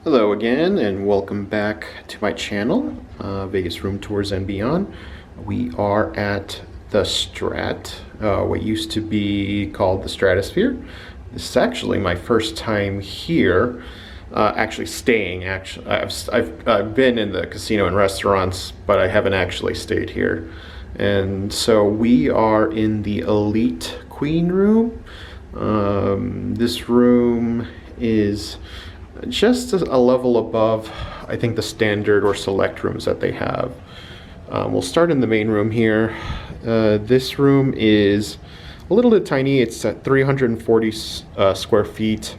Hello again, and welcome back to my channel, Vegas Room Tours and Beyond. We are at the Strat, what used to be called the Stratosphere. This is actually my first time here, actually staying. I've been in the casino and restaurants, but I haven't actually stayed here. And so we are in the Elite Queen Room. This room is just a level above, I think, the standard or select rooms that they have. We'll start in the main room here. This room is a little bit tiny. It's at 340 square feet.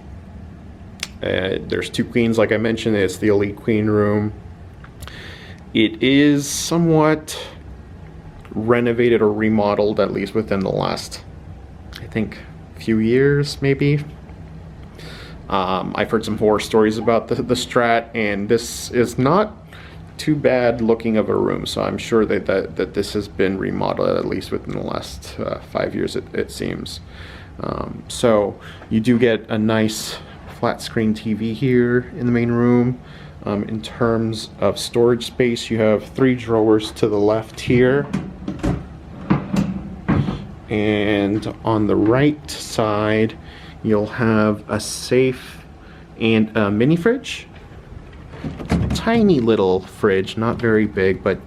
There's two queens, like I mentioned. It's the Elite Queen Room. It is somewhat renovated or remodeled, at least within the last, I think, few years, maybe. I've heard some horror stories about the Strat, and this is not too bad looking of a room, so I'm sure that this has been remodeled at least within the last 5 years, it seems. So you do get a nice flat screen TV here in the main room. In terms of storage space, you have 3 drawers to the left here. And on the right side, you'll have a safe and a mini fridge. Tiny little fridge, not very big, but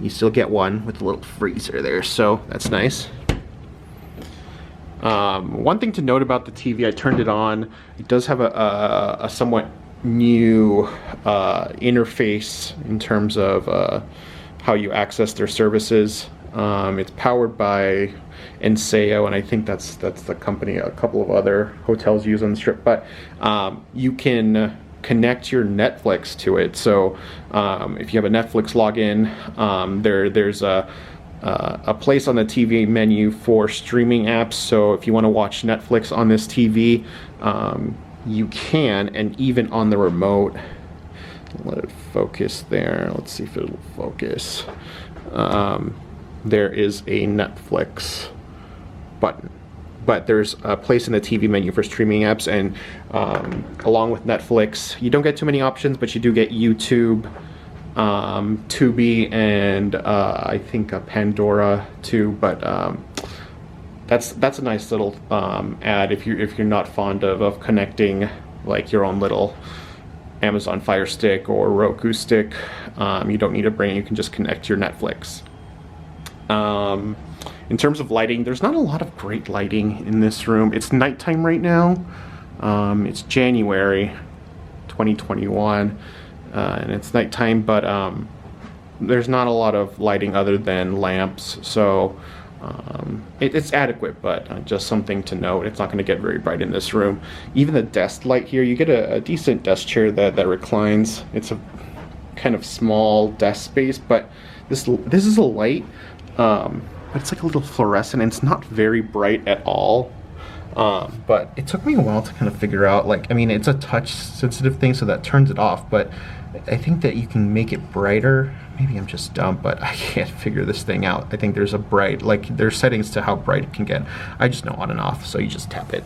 you still get one with a little freezer there, so that's nice. One thing to note about the TV, I turned it on. It does have a somewhat new interface in terms of how you access their services. It's powered by Enseo, and I think that's the company a couple of other hotels use on the Strip. But you can connect your Netflix to it. So if you have a Netflix login, there's a place on the TV menu for streaming apps. So if you want to watch Netflix on this TV, you can, and even on the remote. Let it focus there. Let's see if it'll focus. There is a Netflix button, but there's a place in the TV menu for streaming apps, and along with Netflix, you don't get too many options, but you do get YouTube, Tubi, and I think a Pandora too. But that's a nice little ad if you're not fond of connecting like your own little Amazon Fire Stick or Roku stick. You don't need a brain. You can just connect your Netflix. In terms of lighting, there's not a lot of great lighting in this room. It's nighttime right now. It's January 2021, and it's nighttime, but there's not a lot of lighting other than lamps, so it's adequate, but just something to note. It's not going to get very bright in this room. Even the desk light here, you get a decent desk chair that reclines. It's a kind of small desk space, but this is a light. But it's like a little fluorescent, and it's not very bright at all. But it took me a while to kind of figure out, like, I mean, it's a touch sensitive thing, so that turns it off, but I think that you can make it brighter. Maybe I'm just dumb, but I can't figure this thing out. I think there's there's settings to how bright it can get. I just know on and off, so you just tap it.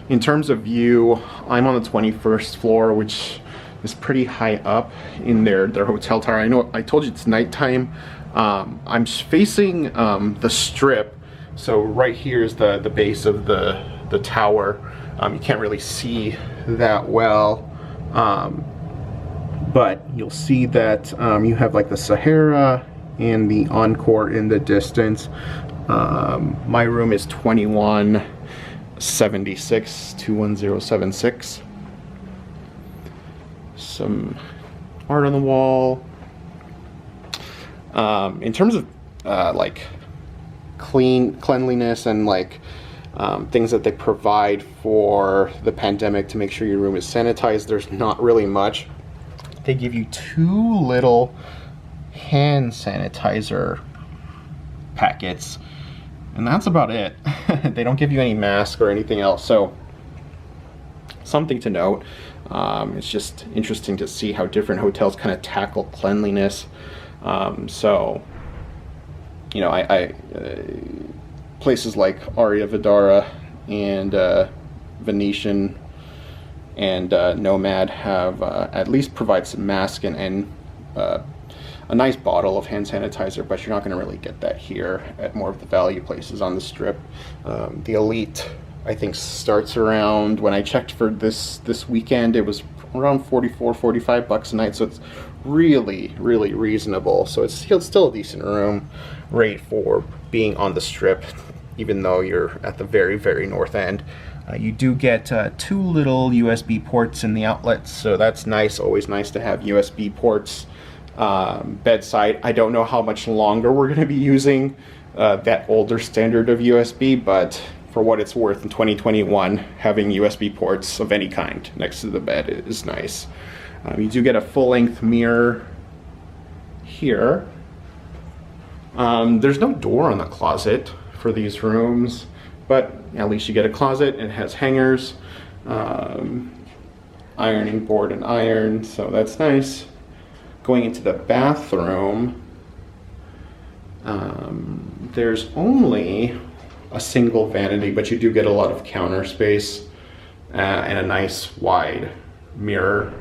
In terms of view, I'm on the 21st floor, which is pretty high up in their hotel tower. I know I told you it's nighttime. I'm facing the Strip, so right here is the base of the tower. You can't really see that well, but you'll see that you have like the Sahara and the Encore in the distance. My room is 2176, 21076. Some art on the wall. In terms of like cleanliness and like things that they provide for the pandemic to make sure your room is sanitized, there's not really much. They give you 2 little hand sanitizer packets, and that's about it. They don't give you any mask or anything else, so something to note. It's just interesting to see how different hotels kind of tackle cleanliness. So, you know, places like Aria Vidara and Venetian and Nomad have at least provide some mask and a nice bottle of hand sanitizer, but you're not going to really get that here at more of the value places on the Strip. The Elite, I think, starts around, when I checked for this weekend, it was around 44, 45 bucks a night, so it's really, really reasonable. So it's still a decent room rate for being on the Strip, even though you're at the very, very north end. You do get 2 little USB ports in the outlets, so that's nice. Always nice to have USB ports bedside. I don't know how much longer we're going to be using that older standard of USB, but for what it's worth in 2021, having USB ports of any kind next to the bed is nice. You do get a full-length mirror here. There's no door on the closet for these rooms, but at least you get a closet. It has hangers, ironing board and iron, so that's nice. Going into the bathroom, there's only a single vanity, but you do get a lot of counter space and a nice wide mirror.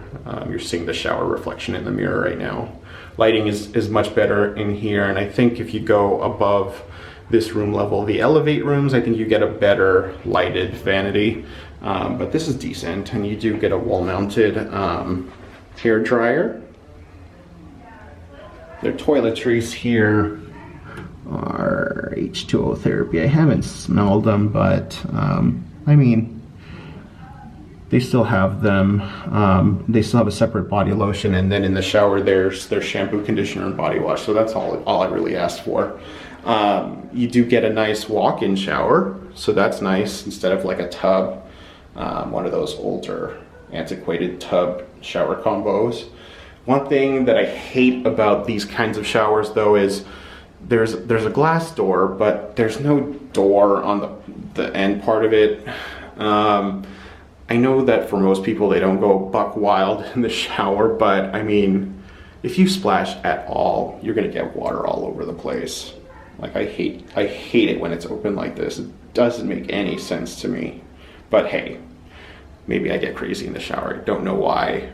You're seeing the shower reflection in the mirror right now. Lighting is much better in here, and I think if you go above this room level, the Elevate rooms, I think you get a better lighted vanity, but this is decent, and you do get a wall-mounted hair dryer. Their toiletries here are H2O therapy. I haven't smelled them, but I mean, they still have them. They still have a separate body lotion, and then in the shower there's their shampoo, conditioner, and body wash. So that's all I really asked for. You do get a nice walk-in shower, so that's nice, instead of like a tub, one of those older antiquated tub shower combos. One thing that I hate about these kinds of showers, though, is there's a glass door, but there's no door on the end part of it. I know that for most people they don't go buck wild in the shower, but I mean, if you splash at all, you're gonna get water all over the place. Like, I hate it when it's open like this. It doesn't make any sense to me. But hey, maybe I get crazy in the shower. I don't know why.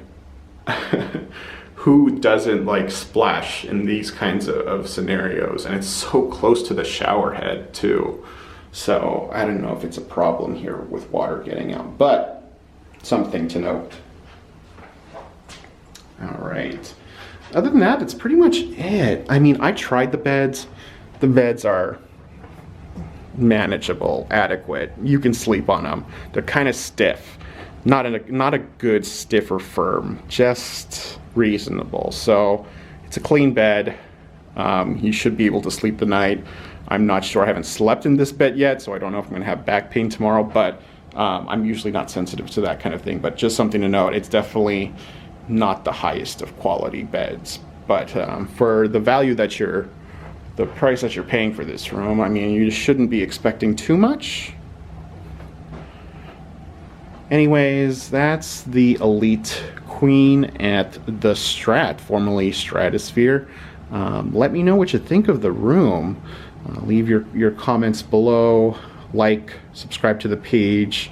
Who doesn't like splash in these kinds of scenarios? And it's so close to the shower head too. So I don't know if it's a problem here with water getting out, but something to note. All right. Other than that, it's pretty much it. I mean, I tried the beds. The beds are manageable, adequate. You can sleep on them. They're kind of stiff. Not a good stiff or firm, just reasonable. So it's a clean bed. You should be able to sleep the night. I'm not sure. I haven't slept in this bed yet, so I don't know if I'm going to have back pain tomorrow, but I'm usually not sensitive to that kind of thing. But just something to note, it's definitely not the highest of quality beds. But for the value that the price that you're paying for this room, I mean, you shouldn't be expecting too much. Anyways, that's the Elite Queen at the Strat, formerly Stratosphere. Let me know what you think of the room. Leave your comments below. Like, subscribe to the page,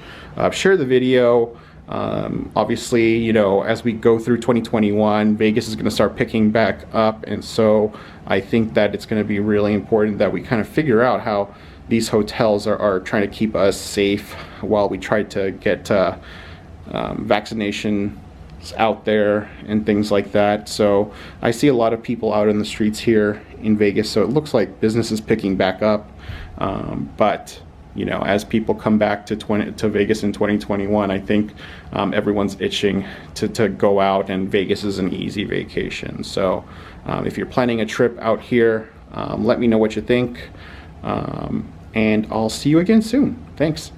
share the video. Obviously, you know, as we go through 2021, Vegas is going to start picking back up, and so I think that it's going to be really important that we kind of figure out how these hotels are trying to keep us safe while we try to get vaccinations out there and things like that. So I see a lot of people out in the streets here in Vegas, so it looks like business is picking back up. But you know, as people come back to Vegas in 2021, I think everyone's itching to go out, and Vegas is an easy vacation. So if you're planning a trip out here, let me know what you think. And I'll see you again soon. Thanks.